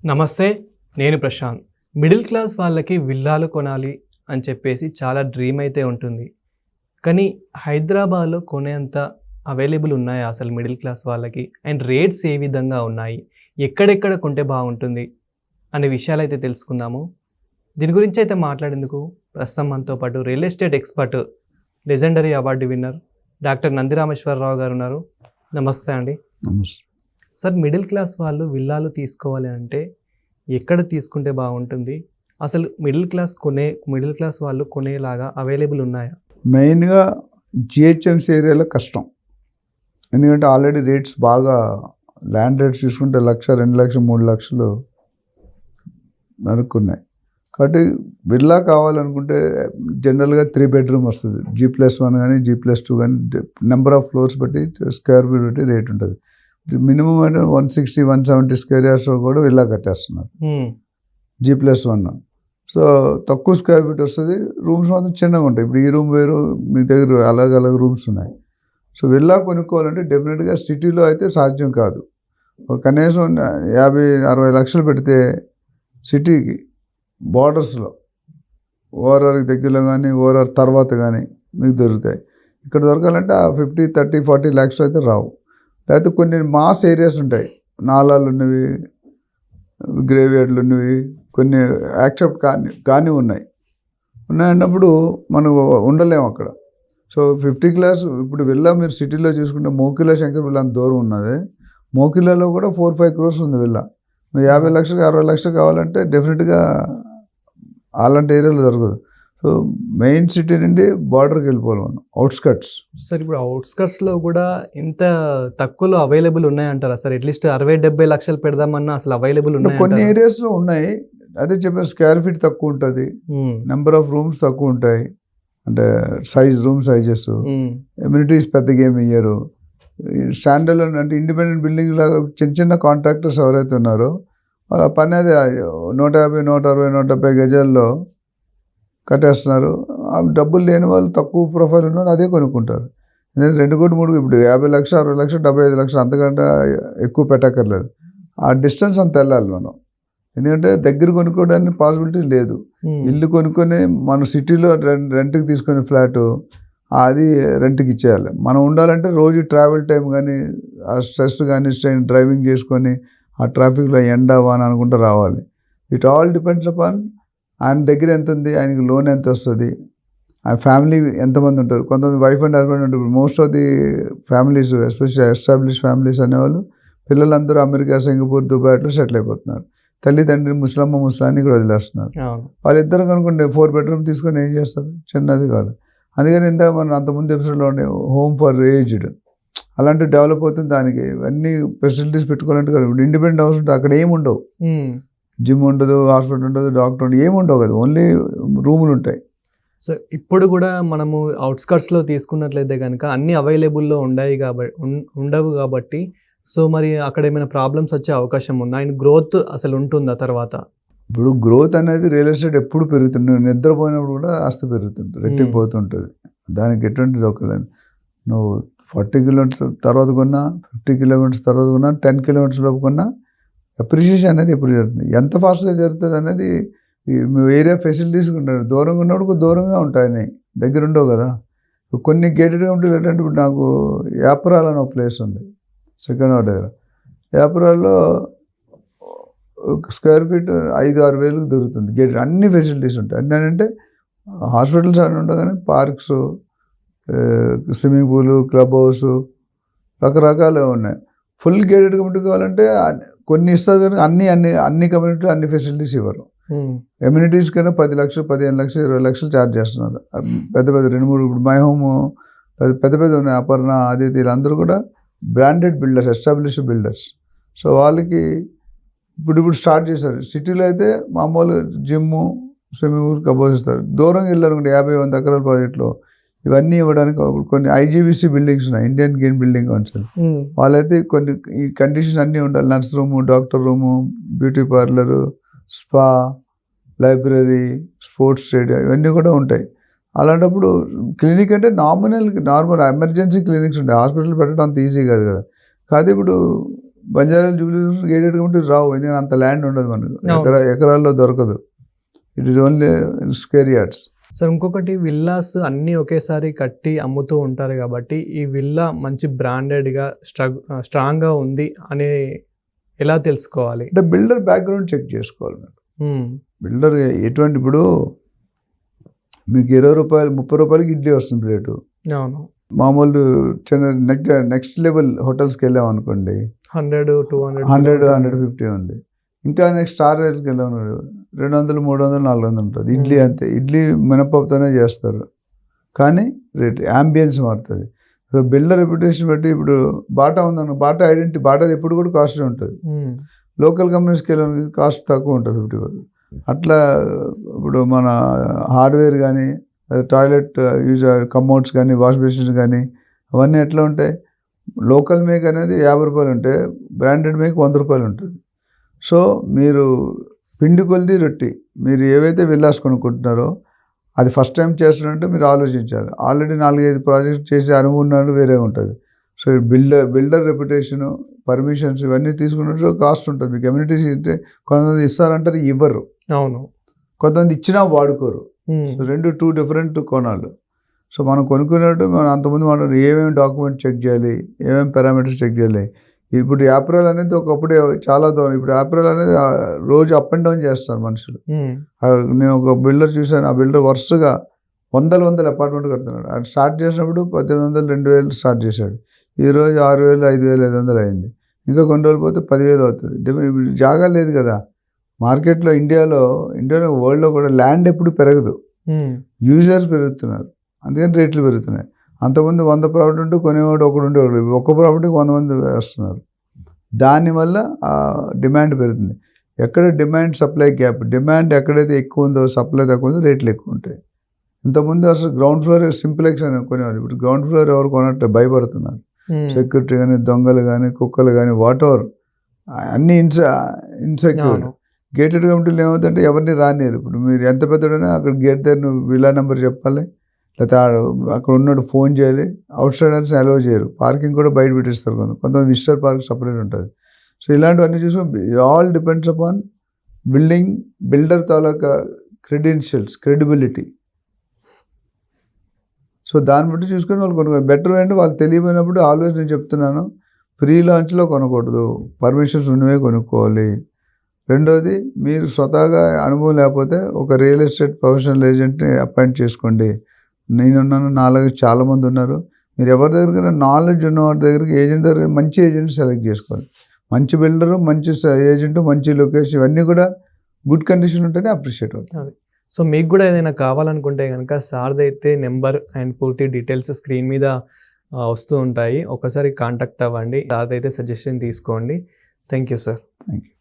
నమస్తే. నేను Prashanth. Middle class వాళ్ళకి విల్లాలు కొనాలి అని చెప్పేసి చాలా డ్రీమ్ అయితే ఉంటుంది. కానీ హైదరాబాద్‌లో కొనేంత అవైలబుల్ ఉన్నాయా అసలు మిడిల్ క్లాస్ వాళ్ళకి? అండ్ రేట్స్ ఏ విధంగా ఉన్నాయి? ఎక్కడెక్కడ కొంటే బాగుంటుంది? అనే విషయాలైతే తెలుసుకుందాము. దీని గురించి అయితే మాట్లాడేందుకు ప్రస్తుతం మనతో పాటు real estate expert, legendary award winner doctor Nandi Rameshwara Rao గారు ఉన్నారు. నమస్తే అండి. నమస్తే. సార్, మిడిల్ క్లాస్ వాళ్ళు విల్లాలు తీసుకోవాలి అంటే ఎక్కడ తీసుకుంటే బాగుంటుంది? అసలు మిడిల్ క్లాస్ వాళ్ళు కొనేలాగా అవైలబుల్ ఉన్నాయా? మెయిన్గా జిహెచ్ఎంసీ ఏరియాలో కష్టం. ఎందుకంటే ఆల్రెడీ రేట్స్ బాగా, ల్యాండ్ రేట్స్ చూసుకుంటే 1,00,000, 2,00,000, 3,00,000 వరకు ఉన్నాయి. కాబట్టి బిర్లా కావాలనుకుంటే జనరల్గా 3 బెడ్రూమ్ వస్తుంది. G+1 కానీ G+2 కానీ నెంబర్ ఆఫ్ ఫ్లోర్స్ బట్టి స్క్వేర్ ఫీట్ బట్టి రేట్ ఉంటుంది. మినిమం అంటే 160, 170 స్క్వేర్ యార్డ్స్ కూడా విల్లా కట్టేస్తున్నారు G+1. సో తక్కువ స్క్వేర్ ఫీట్ వస్తుంది. రూమ్స్ మాత్రం చిన్నగా ఉంటాయి. ఇప్పుడు ఈ రూమ్ వేరు, మీ దగ్గర అలాగ రూమ్స్ ఉన్నాయి. సో విల్లా కొనుక్కోవాలంటే డెఫినెట్గా సిటీలో అయితే సాధ్యం కాదు. కనీసం 50-60 లక్షలు పెడితే సిటీకి బార్డర్స్లో ఓఆర్ఆర్కి దగ్గరలో కానీ ఓఆర్ఆర్ తర్వాత కానీ మీకు దొరుకుతాయి. ఇక్కడ దొరకాలంటే ఆ 50, 30, 40 ల్యాక్స్ అయితే రావు. లేకపోతే కొన్ని మాస్ ఏరియాస్ ఉంటాయి, నాలాలు ఉన్నవి, గ్రేవ్యార్డ్లు ఉన్నవి, కొన్ని యాక్సెప్ట్ కానీ ఉన్నాయన్నప్పుడు మనం ఉండలేము అక్కడ. సో 50 క్లాస్ ఇప్పుడు విల్లా మీరు సిటీలో చూసుకుంటే మోకిలా శంకర్ విల్లా అంత దూరం ఉన్నది. మోకిలాలో కూడా 4-5 crores ఉంది విల్లా. 50 లక్షలు 60 లక్షలు కావాలంటే డెఫినెట్గా అలాంటి ఏరియాలో దొరకదు. సో మెయిన్ సిటీ నుండి బార్డర్కి వెళ్ళిపోవాలి మనం, అవుట్స్కట్స్. సార్, ఇప్పుడు అవుట్స్కట్స్లో కూడా ఇంత తక్కువలో అవైలబుల్ ఉన్నాయంటారా సార్? అట్లీస్ట్ 60-70 లక్షలు పెడదామన్నా అసలు అవైలబుల్ ఉన్నాయి? కొన్ని ఏరియాస్లో ఉన్నాయి. అదే చెప్పారు, స్క్వేర్ ఫీట్ తక్కువ ఉంటుంది, నెంబర్ ఆఫ్ రూమ్స్ తక్కువ ఉంటాయి, అంటే రూమ్ సైజెస్, ఎమ్యూనిటీస్ పెద్దగా ఏమి ఇయ్యరు. స్టాండర్డ్ అంటే ఇండిపెండెంట్ బిల్డింగ్ లాగా చిన్న కాంట్రాక్టర్స్ ఎవరైతే ఉన్నారో వాళ్ళ పని అదే 150, 160, 170 గజాల్లో కట్టేస్తున్నారు. డబ్బులు లేని వాళ్ళు, తక్కువ ప్రొఫైల్ ఉన్న వాళ్ళు అదే కొనుక్కుంటారు. ఎందుకంటే 2 కోట్లు 3 ఇప్పుడు 50 లక్షలు, 60 లక్షలు, 75 లక్షలు అంతకంటే ఎక్కువ పెట్టక్కర్లేదు. ఆ డిస్టెన్స్ అంత వెళ్ళాలి మనం. ఎందుకంటే దగ్గర కొనుక్కోవడానికి పాసిబిలిటీ లేదు. ఇల్లు కొనుక్కొని మన సిటీలో రెంట్కి తీసుకునే ఫ్లాటు అది రెంట్కి ఇచ్చేయాలి. మనం ఉండాలంటే రోజు ట్రావెల్ టైం కానీ, ఆ స్ట్రెస్ కానీ, డ్రైవింగ్ చేసుకొని ఆ ట్రాఫిక్లో ఎండ వాన అనుకుంటూ రావాలి. ఇట్ ఆల్ డిపెండ్స్ అపాన్ ఆయన దగ్గర ఎంత ఉంది, ఆయనకి లోన్ ఎంత వస్తుంది, ఆ ఫ్యామిలీ ఎంతమంది ఉంటారు. కొంతమంది వైఫ్ అండ్ హస్బెండ్ ఉంటారు. Most of the families, especially establish families అనేవాళ్ళు పిల్లలందరూ అమెరికా, సింగపూర్, దుబాయ్ అట్లా సెటిల్ అయిపోతున్నారు. తల్లిదండ్రి ముసలాన్ని కూడా వదిలేస్తున్నారు. వాళ్ళిద్దరు కనుకుంటే 4 బెడ్రూమ్ తీసుకొని ఏం చేస్తారు? చిన్నది కాదు. అందుకని ఇంత మనం అంతకుముందు ఎపిసోడ్లో ఉండే హోమ్ ఫర్ ఏజ్డ్ అలాంటివి డెవలప్ అవుతుంది. దానికి అన్ని ఫెసిలిటీస్ పెట్టుకోవాలంటే కాదు. ఇప్పుడు ఇండిపెండెంట్ హౌస్ ఉంటే అక్కడ ఏమి ఉండవు. జిమ్ ఉండదు, హాస్పిటల్ ఉండదు, డాక్టర్ ఉండదు, ఏమి ఉండవు కదా, ఓన్లీ రూములు ఉంటాయి. సో ఇప్పుడు కూడా మనము అవుట్స్కట్స్లో తీసుకున్నట్లయితే కనుక అన్ని అవైలబుల్లో ఉండవు కాబట్టి సో మరి అక్కడ ఏమైనా ప్రాబ్లమ్స్ వచ్చే అవకాశం ఉందా? అండ్ గ్రోత్ అసలు ఉంటుందా తర్వాత? ఇప్పుడు గ్రోత్ అనేది రియల్ ఎస్టేట్ ఎప్పుడు పెరుగుతుంది. నిద్రపోయినప్పుడు కూడా ఆస్తి పెరుగుతుంది, రెట్టిపోతుంటుంది. దానికి ఎటువంటిది ఒకలేదు. నువ్వు 40 కిలోమీటర్స్ తర్వాత కొన్నా, 50 కిలోమీటర్స్ తర్వాత కొన్నా, 10 కిలోమీటర్స్ లోపు కొన్నా అప్రిషియేషన్ అనేది ఎప్పుడు జరుగుతుంది. ఎంత ఫాస్ట్గా జరుగుతుంది అనేది మీ ఏరియా ఫెసిలిటీస్ ఉంటాయి. దూరంగా ఉన్నప్పుడు దూరంగా ఉంటాయి, దగ్గర ఉండవు కదా. కొన్ని గేటెడ్ కమ్యూనిటీలు ఏంటంటే, ఇప్పుడు నాకు యాపరాల్ అని ఒక ప్లేస్ ఉంది సెకండ్ వార్డ్ దగ్గర. యాపరాల్లో స్క్వేర్ ఫీట్ 5-6 వేలకు దొరుకుతుంది. గేటెడ్ అన్ని ఫెసిలిటీస్ ఉంటాయి. అంటే హాస్పిటల్స్ అని ఉండవు కానీ parks, swimming pool, club house, రకరకాలు ఉన్నాయి. ఫుల్ గేటెడ్ కమ్యూనిటీ కావాలంటే కొన్ని ఇస్తారు కానీ అన్ని కమ్యూనిటీలు అన్ని ఫెసిలిటీస్ ఇవ్వరు. ఎమ్యూనిటీస్ కన్నా 10 లక్షలు, 15 లక్షలు, 20 లక్షలు ఛార్జ్ చేస్తున్నారు. పెద్ద 2-3 ఇప్పుడు మై హోమ్ పెద్ద ఉన్నాయి. అపర్ణ, ఆదిత్య వీళ్ళందరూ కూడా branded builders, established builders. So వాళ్ళకి ఇప్పుడు స్టార్ట్ చేశారు. సిటీలో అయితే మామూలు gym, swimming pool, club house ఇస్తారు. దూరంగా వెళ్ళారనుకుంటే 50-100 ఎకరాల ప్రాజెక్టులో ఇవన్నీ ఇవ్వడానికి కొన్ని IGBC బిల్డింగ్స్ ఉన్నాయి, ఇండియన్ గ్రీన్ బిల్డింగ్ కౌన్సిల్. వాళ్ళైతే కొన్ని ఈ కండిషన్ అన్నీ ఉండాలి. Nurse room, doctor room, beauty parlour, spa, library, sports stadium ఇవన్నీ కూడా ఉంటాయి. అలాంటప్పుడు క్లినిక్ అంటే నార్మల్ ఎమర్జెన్సీ క్లినిక్స్ ఉంటాయి. హాస్పిటల్ పెట్టడం అంత ఈజీ కాదు కదా. కాదు ఇప్పుడు బంజారా జూబ్లీ గేటెడ్ కమ్యూనిటీ రావు, ఎందుకంటే అంత ల్యాండ్ ఉండదు మనకు, అవును. ఎకరాల్లో దొరకదు. It is only square yards. Sir ఇంకొకటి విల్లాస్ అన్నీ ఒకేసారి కట్టి అమ్ముతూ ఉంటారు కాబట్టి ఈ విల్లా మంచి బ్రాండెడ్గా స్ట్రాంగ్గా ఉంది అని ఎలా తెలుసుకోవాలి? అంటే బిల్డర్ బ్యాక్గ్రౌండ్ చెక్ చేసుకోవాలి మీరు. బిల్డర్ ఎటువంటి, ఇప్పుడు మీకు 20 రూపాయలు 30 రూపాయలకి ఇడ్లీ వస్తుంది ప్లేటు. అవును. మామూలు చిన్న నెక్స్ట్ లెవెల్ హోటల్స్కి వెళ్ళాం అనుకోండి 100, 200, 100-150 ఉంది. ఇంకా నెక్స్ట్ స్టార్ రేట్కి వెళ్ళాం 200, 300, 400 ఉంటుంది. ఇడ్లీ అంతే, ఇడ్లీ మినపప్పుతోనే చేస్తారు కానీ రేట్ యాంబియన్స్ మారుతుంది. సో బిల్డర్ రెప్యుటేషన్ బట్టి, ఇప్పుడు బాటా ఉందన్న, బాటా ఐడెంటిటీ, బాటా ఎప్పుడు కూడా కాస్ట్లీ ఉంటుంది. లోకల్ కంపెనీస్కి వెళ్ళడానికి కాస్ట్ తక్కువ ఉంటుంది 50%. అట్లా ఇప్పుడు మన హార్డ్వేర్ కానీ, టాయిలెట్ యూజ్ కమోడ్స్ కానీ, వాష్ బేసిన్స్ కానీ, అవన్నీ ఎట్లా ఉంటాయి, లోకల్ మేక్ అనేది 50 రూపాయలు ఉంటే బ్రాండెడ్ మేక్ 100 రూపాయలు ఉంటుంది. సో మీరు పిండి కొలిది రొట్టి, మీరు ఏవైతే విల్లాస్ కొనుక్కుంటున్నారో అది ఫస్ట్ టైం చేస్తున్నారంటే మీరు ఆలోచించాలి. ఆల్రెడీ 4-5 ప్రాజెక్ట్ చేసి అనుభవం వేరే ఉంటుంది. సో బిల్డర్ రెప్యుటేషను, పర్మిషన్స్ ఇవన్నీ తీసుకున్నట్టు కాస్ట్ ఉంటుంది. మీకు కమ్యూనిటీస్ అంటే కొంతమంది ఇస్తారంటారు, ఇవ్వరు. అవును. కొంతమంది ఇచ్చినా వాడుకోరు. సో 2 డిఫరెంట్ కోణాలు. సో మనం కొనుక్కునేటప్పుడు మనం అంతకుముందు మనం ఏమేమి డాక్యుమెంట్ చెక్ చేయాలి, ఏమేమి పారామీటర్స్ చెక్ చేయాలి. ఇప్పుడు ఏప్రిల్ అనేది ఒకప్పుడే చాలా దూరం, ఇప్పుడు ఏప్రిల్ అనేది రోజు అప్ అండ్ డౌన్ చేస్తారు మనుషులు. నేను ఒక బిల్డర్ చూశాను, ఆ బిల్డర్ వరుసగా వందల అపార్ట్మెంట్ కడుతున్నాడు. అది స్టార్ట్ చేసినప్పుడు 1800, 2000 స్టార్ట్ చేశాడు. ఈరోజు 6000, 5500 అయింది. ఇంకా కొన్ని రోజులు పోతే 10,000 అవుతుంది. ఇప్పుడు జాగా లేదు కదా మార్కెట్లో. ఇండియాలో వరల్డ్లో కూడా ల్యాండ్ ఎప్పుడు పెరగదు, యూజర్స్ పెరుగుతున్నారు, అందుకని రేట్లు పెరుగుతున్నాయి. అంతకుముందు 100 ప్రాపర్టీ ఉంటే కొనేవాడు ఒకడు ఉండేవాడు, ఒక్క ప్రాపర్టీకి 100 మంది వేస్తున్నారు. దానివల్ల డిమాండ్ పెరుగుతుంది. ఎక్కడ డిమాండ్ సప్లై గ్యాప్, డిమాండ్ ఎక్కడైతే ఎక్కువ ఉందో సప్లై తక్కువ ఉందో రేట్లు ఎక్కువ ఉంటాయి. ఇంతకుముందు అసలు గ్రౌండ్ ఫ్లోర్ సింప్లెక్స్ అని కొనేవారు, ఇప్పుడు గ్రౌండ్ ఫ్లోర్ ఎవరు కొనట్టు భయపడుతున్నారు. సెక్యూరిటీ కానీ, దొంగలు కానీ, కుక్కలు కానీ, వాట్ ఎవర్ అన్నీ ఇన్సెక్యూర్. గేటెడ్ కమిటీలు ఏమవుతుందంటే ఎవరిని రానియరు. ఇప్పుడు మీరు ఎంత పెద్దడైనా అక్కడ గేట్ దగ్గర నువ్వు విల్లా నెంబర్ చెప్పాలి, లేకపోతే అక్కడ ఉన్నట్టు ఫోన్ చేయాలి. అవుట్ సైడర్స్ అలౌ చేయరు. పార్కింగ్ కూడా బయట పెట్టిస్తారు, కొంతమంది విజిటర్ పార్క్ సపరేట్ ఉంటుంది. సో ఇలాంటివన్నీ చూసుకుని ఆల్ డిపెండ్స్ అపాన్ బిల్డర్ తాలూకా క్రెడెన్షియల్స్, క్రెడిబిలిటీ. సో దాన్ని బట్టి చూసుకొని వాళ్ళు కొనుక్కోవాలి. బెటర్ ఏంటంటే వాళ్ళు తెలియపోయినప్పుడు ఆల్వేస్ నేను చెప్తున్నాను, ప్రీ లాంచ్లో కొనకూడదు, పర్మిషన్స్ ఉన్నవే కొనుక్కోవాలి. రెండోది, మీరు స్వతహాగా అనుభవం లేకపోతే ఒక రియల్ ఎస్టేట్ ప్రొఫెషనల్ ఏజెంట్ని అపాయింట్ చేసుకోండి. నేనున్నాను, నాలుగు చాలామంది ఉన్నారు. మీరు ఎవరి దగ్గర నాలెడ్జ్ ఉన్నవాడి దగ్గరికి, ఏజెంట్ దగ్గర మంచి ఏజెంట్ సెలెక్ట్ చేసుకోవాలి. మంచి బిల్డరు, మంచి ఏజెంట్, మంచి లొకేషన్, ఇవన్నీ కూడా గుడ్ కండిషన్ ఉంటేనే అప్రిషియేట్ అవుతుంది. సో మీకు కూడా ఏదైనా కావాలనుకుంటే కనుక సార్ది అయితే నెంబర్ అండ్ పూర్తి డీటెయిల్స్ స్క్రీన్ మీద వస్తూ ఉంటాయి, ఒకసారి కాంటాక్ట్ అవ్వండి. సార్ది అయితే సజెషన్ తీసుకోండి. Thank you sir. Thank you.